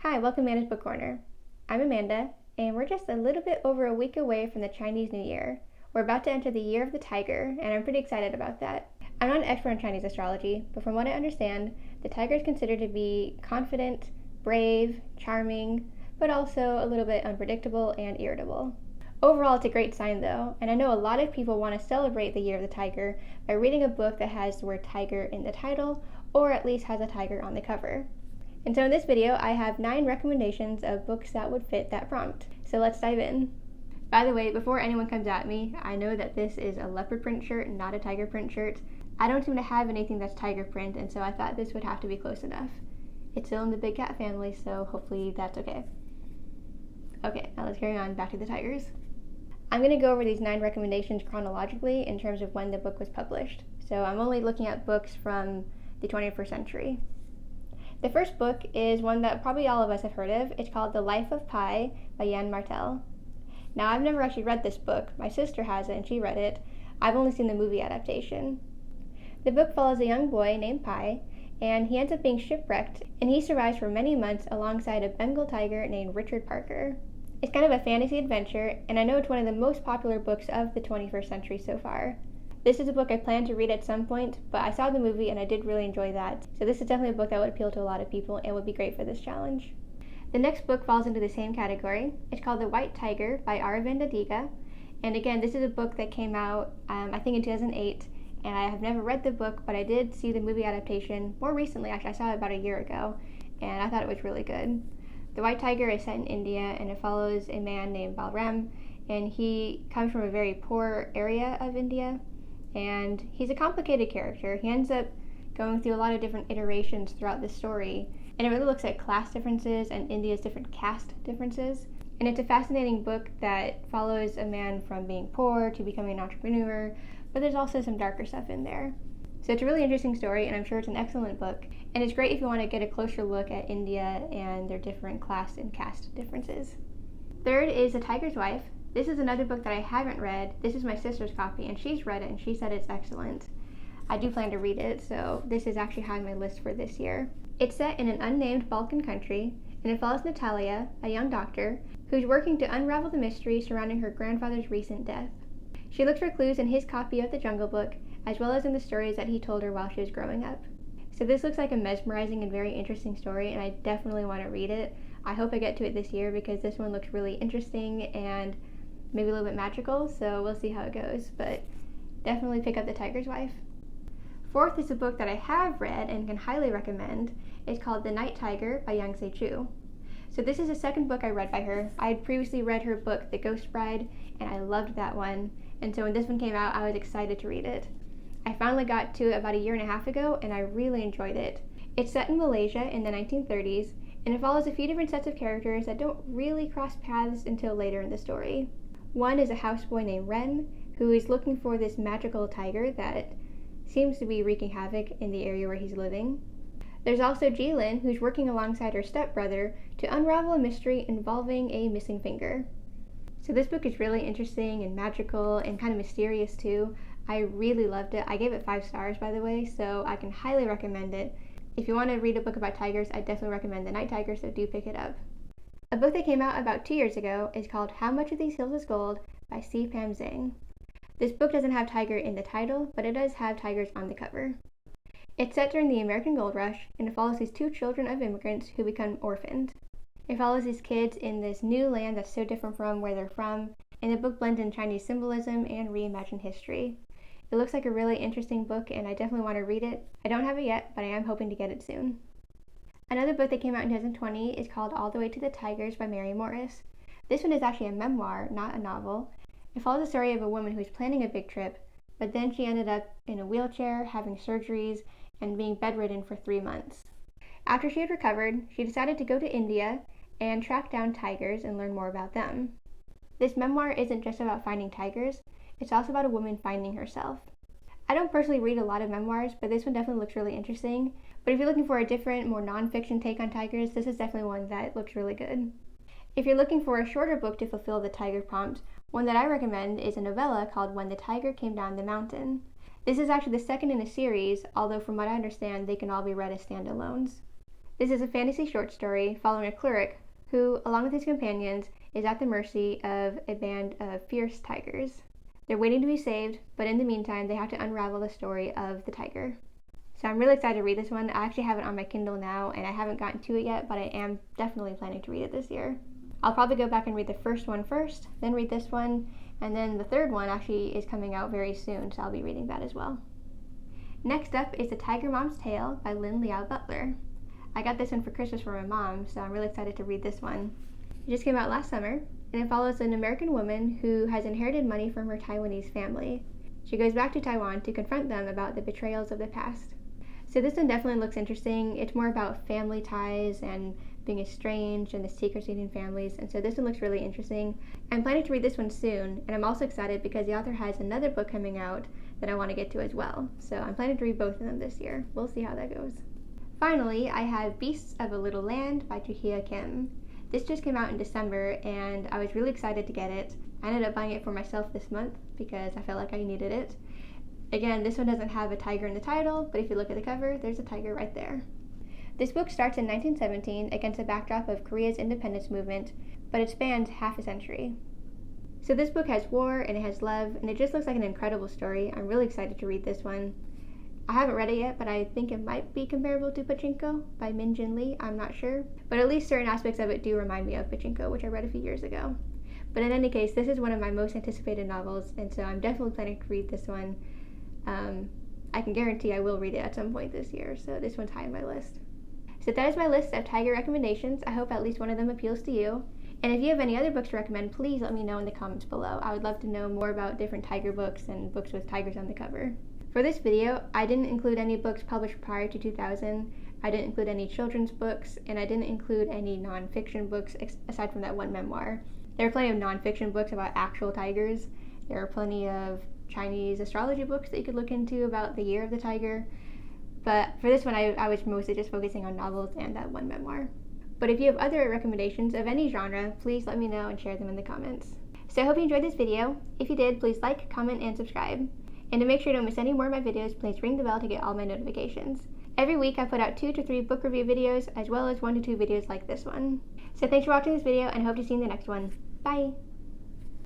Hi, welcome to Amanda's Book Corner. I'm Amanda, and we're just a little bit over a week away from the Chinese New Year. We're about to enter the Year of the Tiger, and I'm pretty excited about that. I'm not an expert in Chinese astrology, but from what I understand, the tiger is considered to be confident, brave, charming, but also a little bit unpredictable and irritable. Overall, it's a great sign though, and I know a lot of people want to celebrate the Year of the Tiger by reading a book that has the word tiger in the title, or at least has a tiger on the cover. And so in this video, I have 9 recommendations of books that would fit that prompt. So let's dive in. By the way, before anyone comes at me, I know that this is a leopard print shirt, not a tiger print shirt. I don't seem to have anything that's tiger print, and so I thought this would have to be close enough. It's still in the big cat family, so hopefully that's okay. Okay, now let's carry on back to the tigers. I'm going to go over these 9 recommendations chronologically in terms of when the book was published. So I'm only looking at books from the 21st century. The first book is one that probably all of us have heard of. It's called The Life of Pi by Yann Martel. Now, I've never actually read this book. My sister has it and she read it. I've only seen the movie adaptation. The book follows a young boy named Pi, and he ends up being shipwrecked, and he survives for many months alongside a Bengal tiger named Richard Parker. It's kind of a fantasy adventure, and I know it's one of the most popular books of the 21st century so far. This is a book I plan to read at some point, but I saw the movie and I did really enjoy that. So this is definitely a book that would appeal to a lot of people and would be great for this challenge. The next book falls into the same category. It's called The White Tiger by Aravind Adiga. And again, this is a book that came out, I think in 2008. And I have never read the book, but I did see the movie adaptation more recently. Actually, I saw it about a year ago, and I thought it was really good. The White Tiger is set in India, and it follows a man named Balram, and he comes from a very poor area of India. And he's a complicated character. He ends up going through a lot of different iterations throughout the story, and it really looks at class differences and India's different caste differences. And it's a fascinating book that follows a man from being poor to becoming an entrepreneur, but there's also some darker stuff in there. So it's a really interesting story, and I'm sure it's an excellent book. And it's great if you want to get a closer look at India and their different class and caste differences. Third is The Tiger's Wife. This is another book that I haven't read. This is my sister's copy, and she's read it, and she said it's excellent. I do plan to read it, so this is actually high on my list for this year. It's set in an unnamed Balkan country, and it follows Natalia, a young doctor, who's working to unravel the mystery surrounding her grandfather's recent death. She looks for clues in his copy of the Jungle Book, as well as in the stories that he told her while she was growing up. So this looks like a mesmerizing and very interesting story, and I definitely want to read it. I hope I get to it this year because this one looks really interesting and maybe a little bit magical, so we'll see how it goes, but definitely pick up The Tiger's Wife. Fourth is a book that I have read and can highly recommend. It's called The Night Tiger by Yangtze Chu. So this is the second book I read by her. I had previously read her book, The Ghost Bride, and I loved that one, and so when this one came out, I was excited to read it. I finally got to it about a year and a half ago, and I really enjoyed it. It's set in Malaysia in the 1930s, and it follows a few different sets of characters that don't really cross paths until later in the story. One is a houseboy named Ren, who is looking for this magical tiger that seems to be wreaking havoc in the area where he's living. There's also Jilin, who's working alongside her stepbrother to unravel a mystery involving a missing finger. So this book is really interesting and magical and kind of mysterious too. I really loved it. I gave it 5 stars, by the way, so I can highly recommend it. If you want to read a book about tigers, I definitely recommend The Night Tiger, so do pick it up. A book that came out about 2 years ago is called How Much of These Hills is Gold by C. Pam Zhang. This book doesn't have tiger in the title, but it does have tigers on the cover. It's set during the American Gold Rush, and it follows these 2 children of immigrants who become orphaned. It follows these kids in this new land that's so different from where they're from, and the book blends in Chinese symbolism and reimagined history. It looks like a really interesting book, and I definitely want to read it. I don't have it yet, but I am hoping to get it soon. Another book that came out in 2020 is called All the Way to the Tigers by Mary Morris. This one is actually a memoir, not a novel. It follows the story of a woman who's planning a big trip, but then she ended up in a wheelchair, having surgeries, and being bedridden for 3 months. After she had recovered, she decided to go to India and track down tigers and learn more about them. This memoir isn't just about finding tigers, it's also about a woman finding herself. I don't personally read a lot of memoirs, but this one definitely looks really interesting. But if you're looking for a different, more non-fiction take on tigers, this is definitely one that looks really good. If you're looking for a shorter book to fulfill the tiger prompt, one that I recommend is a novella called When the Tiger Came Down the Mountain. This is actually the second in a series, although from what I understand, they can all be read as standalones. This is a fantasy short story following a cleric who, along with his companions, is at the mercy of a band of fierce tigers. They're waiting to be saved, but in the meantime, they have to unravel the story of the tiger. So I'm really excited to read this one. I actually have it on my Kindle now, and I haven't gotten to it yet, but I am definitely planning to read it this year. I'll probably go back and read the first one first, then read this one, and then the third one actually is coming out very soon, so I'll be reading that as well. Next up is The Tiger Mom's Tale by Lynn Liao Butler. I got this one for Christmas for my mom, so I'm really excited to read this one. It just came out last summer, and it follows an American woman who has inherited money from her Taiwanese family. She goes back to Taiwan to confront them about the betrayals of the past. So this one definitely looks interesting. It's more about family ties and being estranged and the secrets between families, and so this one looks really interesting. I'm planning to read this one soon, and I'm also excited because the author has another book coming out that I want to get to as well. So I'm planning to read both of them this year. We'll see how that goes. Finally, I have Beasts of a Little Land by Joo-Hye Kim. This just came out in December, and I was really excited to get it. I ended up buying it for myself this month because I felt like I needed it. Again, this one doesn't have a tiger in the title, but if you look at the cover, there's a tiger right there. This book starts in 1917 against the backdrop of Korea's independence movement, but it spans half a century. So this book has war and it has love, and it just looks like an incredible story. I'm really excited to read this one. I haven't read it yet, but I think it might be comparable to Pachinko by Min Jin Lee. I'm not sure. But at least certain aspects of it do remind me of Pachinko, which I read a few years ago. But in any case, this is one of my most anticipated novels, and so I'm definitely planning to read this one. I can guarantee I will read it at some point this year, so this one's high on my list. So that is my list of tiger recommendations. I hope at least one of them appeals to you. And if you have any other books to recommend, please let me know in the comments below. I would love to know more about different tiger books and books with tigers on the cover. For this video, I didn't include any books published prior to 2000. I didn't include any children's books, and I didn't include any nonfiction books aside from that one memoir. There are plenty of nonfiction books about actual tigers. There are plenty of Chinese astrology books that you could look into about the year of the tiger. But for this one, I was mostly just focusing on novels and that one memoir. But if you have other recommendations of any genre, please let me know and share them in the comments. So I hope you enjoyed this video. If you did, please like, comment, and subscribe. And to make sure you don't miss any more of my videos, please ring the bell to get all my notifications. Every week I put out 2 to 3 book review videos, as well as 1 to 2 videos like this one. So thanks for watching this video, and I hope to see you in the next one. Bye!